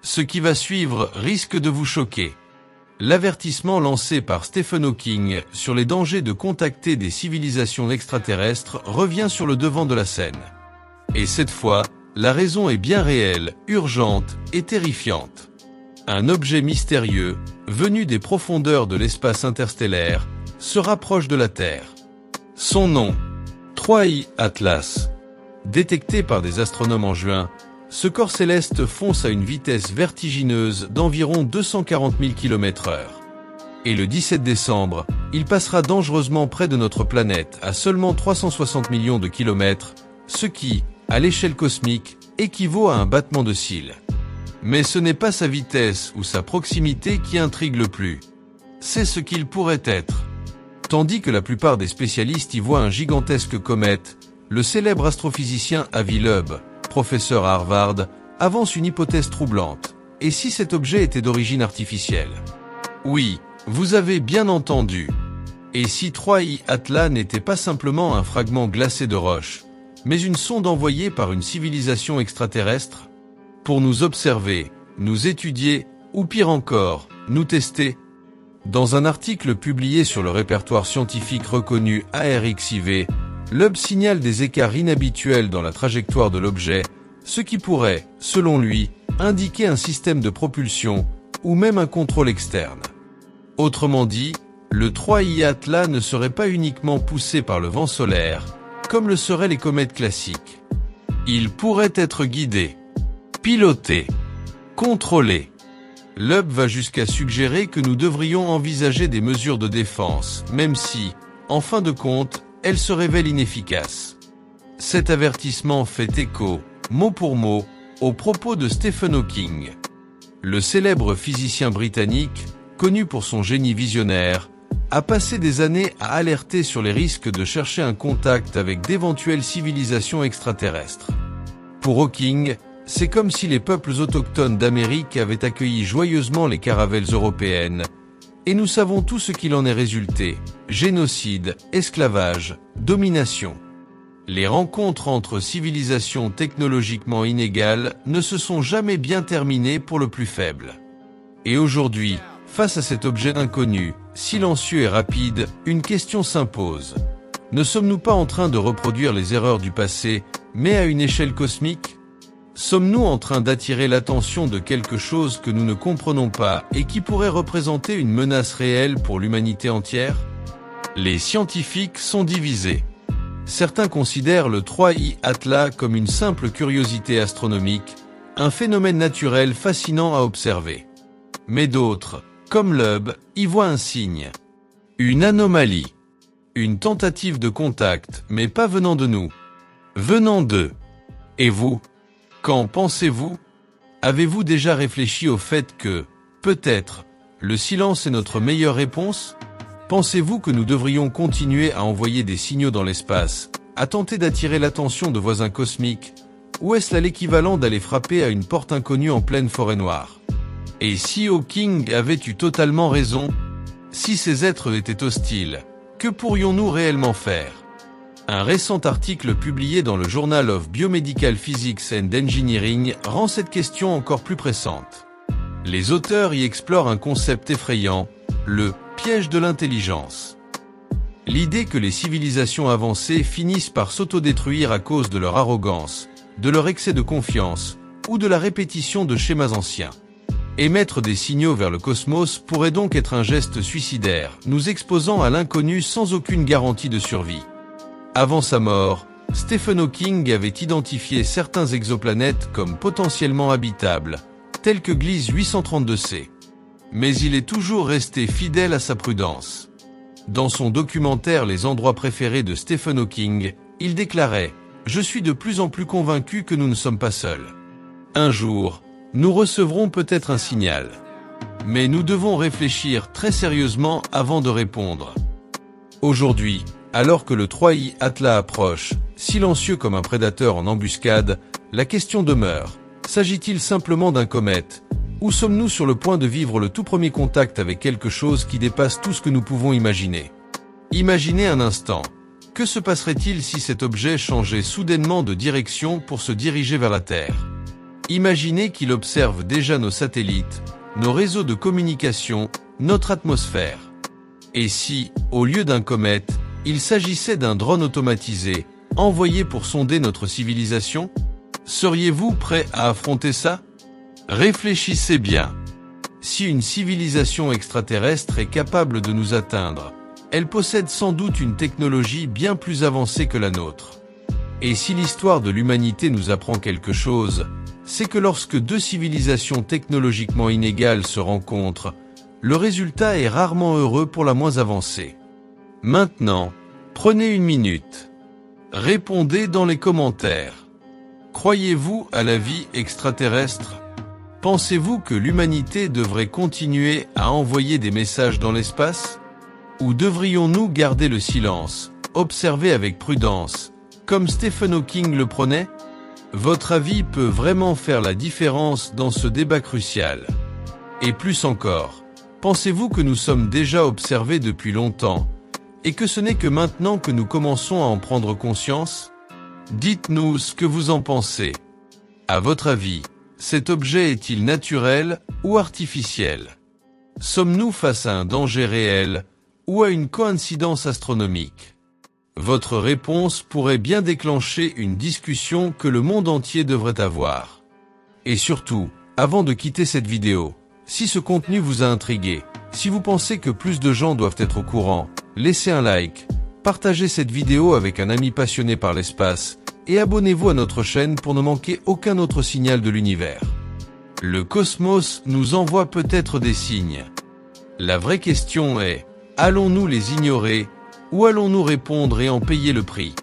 Ce qui va suivre risque de vous choquer. L'avertissement lancé par Stephen Hawking sur les dangers de contacter des civilisations extraterrestres revient sur le devant de la scène. Et cette fois, la raison est bien réelle, urgente et terrifiante. Un objet mystérieux, venu des profondeurs de l'espace interstellaire, se rapproche de la Terre. Son nom, 3I Atlas. Détecté par des astronomes en juin, ce corps céleste fonce à une vitesse vertigineuse d'environ 240 000 km/h. Et le 17 décembre, il passera dangereusement près de notre planète à seulement 360 millions de kilomètres, ce qui, à l'échelle cosmique, équivaut à un battement de cils. Mais ce n'est pas sa vitesse ou sa proximité qui intrigue le plus. C'est ce qu'il pourrait être. Tandis que la plupart des spécialistes y voient un gigantesque comète, le célèbre astrophysicien Avi Loeb, professeur à Harvard, avance une hypothèse troublante. Et si cet objet était d'origine artificielle? Oui, vous avez bien entendu. Et si 3I Atlas n'était pas simplement un fragment glacé de roche, mais une sonde envoyée par une civilisation extraterrestre? Pour nous observer, nous étudier, ou pire encore, nous tester? Dans un article publié sur le répertoire scientifique reconnu ARXIV, Loeb signale des écarts inhabituels dans la trajectoire de l'objet, ce qui pourrait, selon lui, indiquer un système de propulsion, ou même un contrôle externe. Autrement dit, le 3I Atlas ne serait pas uniquement poussé par le vent solaire, comme le seraient les comètes classiques. Il pourrait être guidé, piloté, contrôlé. Loeb va jusqu'à suggérer que nous devrions envisager des mesures de défense, même si, en fin de compte, elles se révèlent inefficaces. Cet avertissement fait écho, mot pour mot, aux propos de Stephen Hawking. Le célèbre physicien britannique, connu pour son génie visionnaire, a passé des années à alerter sur les risques de chercher un contact avec d'éventuelles civilisations extraterrestres. Pour Hawking, c'est comme si les peuples autochtones d'Amérique avaient accueilli joyeusement les caravelles européennes. Et nous savons tout ce qu'il en est résulté: génocide, esclavage, domination. Les rencontres entre civilisations technologiquement inégales ne se sont jamais bien terminées pour le plus faible. Et aujourd'hui, face à cet objet inconnu, silencieux et rapide, une question s'impose. Ne sommes-nous pas en train de reproduire les erreurs du passé, mais à une échelle cosmique? Sommes-nous en train d'attirer l'attention de quelque chose que nous ne comprenons pas et qui pourrait représenter une menace réelle pour l'humanité entière? Les scientifiques sont divisés. Certains considèrent le 3I Atlas comme une simple curiosité astronomique, un phénomène naturel fascinant à observer. Mais d'autres, comme Loeb, y voient un signe. Une anomalie. Une tentative de contact, mais pas venant de nous. Venant d'eux. Et vous? Qu'en pensez-vous? Avez-vous déjà réfléchi au fait que, peut-être, le silence est notre meilleure réponse? Pensez-vous que nous devrions continuer à envoyer des signaux dans l'espace, à tenter d'attirer l'attention de voisins cosmiques, ou est-ce là l'équivalent d'aller frapper à une porte inconnue en pleine forêt noire? Et si Hawking avait eu totalement raison? Si ces êtres étaient hostiles, que pourrions-nous réellement faire? Un récent article publié dans le Journal of Biomedical Physics and Engineering rend cette question encore plus pressante. Les auteurs y explorent un concept effrayant, le piège de l'intelligence. L'idée que les civilisations avancées finissent par s'autodétruire à cause de leur arrogance, de leur excès de confiance, ou de la répétition de schémas anciens. Émettre des signaux vers le cosmos pourrait donc être un geste suicidaire, nous exposant à l'inconnu sans aucune garantie de survie. Avant sa mort, Stephen Hawking avait identifié certains exoplanètes comme potentiellement habitables, tels que Gliese 832c. Mais il est toujours resté fidèle à sa prudence. Dans son documentaire Les endroits préférés de Stephen Hawking, il déclarait « Je suis de plus en plus convaincu que nous ne sommes pas seuls. Un jour, nous recevrons peut-être un signal. Mais nous devons réfléchir très sérieusement avant de répondre. » Aujourd'hui, alors que le 3I Atlas approche, silencieux comme un prédateur en embuscade, la question demeure. S'agit-il simplement d'un comète? Ou sommes-nous sur le point de vivre le tout premier contact avec quelque chose qui dépasse tout ce que nous pouvons imaginer? Imaginez un instant. Que se passerait-il si cet objet changeait soudainement de direction pour se diriger vers la Terre? Imaginez qu'il observe déjà nos satellites, nos réseaux de communication, notre atmosphère. Et si, au lieu d'un comète, il s'agissait d'un drone automatisé, envoyé pour sonder notre civilisation? Seriez-vous prêt à affronter ça? Réfléchissez bien. Si une civilisation extraterrestre est capable de nous atteindre, elle possède sans doute une technologie bien plus avancée que la nôtre. Et si l'histoire de l'humanité nous apprend quelque chose, c'est que lorsque deux civilisations technologiquement inégales se rencontrent, le résultat est rarement heureux pour la moins avancée. Maintenant, prenez une minute. Répondez dans les commentaires. Croyez-vous à la vie extraterrestre? Pensez-vous que l'humanité devrait continuer à envoyer des messages dans l'espace? Ou devrions-nous garder le silence, observer avec prudence, comme Stephen Hawking le prônait? Votre avis peut vraiment faire la différence dans ce débat crucial. Et plus encore, pensez-vous que nous sommes déjà observés depuis longtemps, et que ce n'est que maintenant que nous commençons à en prendre conscience? Dites-nous ce que vous en pensez. À votre avis, cet objet est-il naturel ou artificiel? Sommes-nous face à un danger réel ou à une coïncidence astronomique? Votre réponse pourrait bien déclencher une discussion que le monde entier devrait avoir. Et surtout, avant de quitter cette vidéo, si ce contenu vous a intrigué, si vous pensez que plus de gens doivent être au courant, laissez un like, partagez cette vidéo avec un ami passionné par l'espace, et abonnez-vous à notre chaîne pour ne manquer aucun autre signal de l'univers. Le cosmos nous envoie peut-être des signes. La vraie question est, allons-nous les ignorer, ou allons-nous répondre et en payer le prix?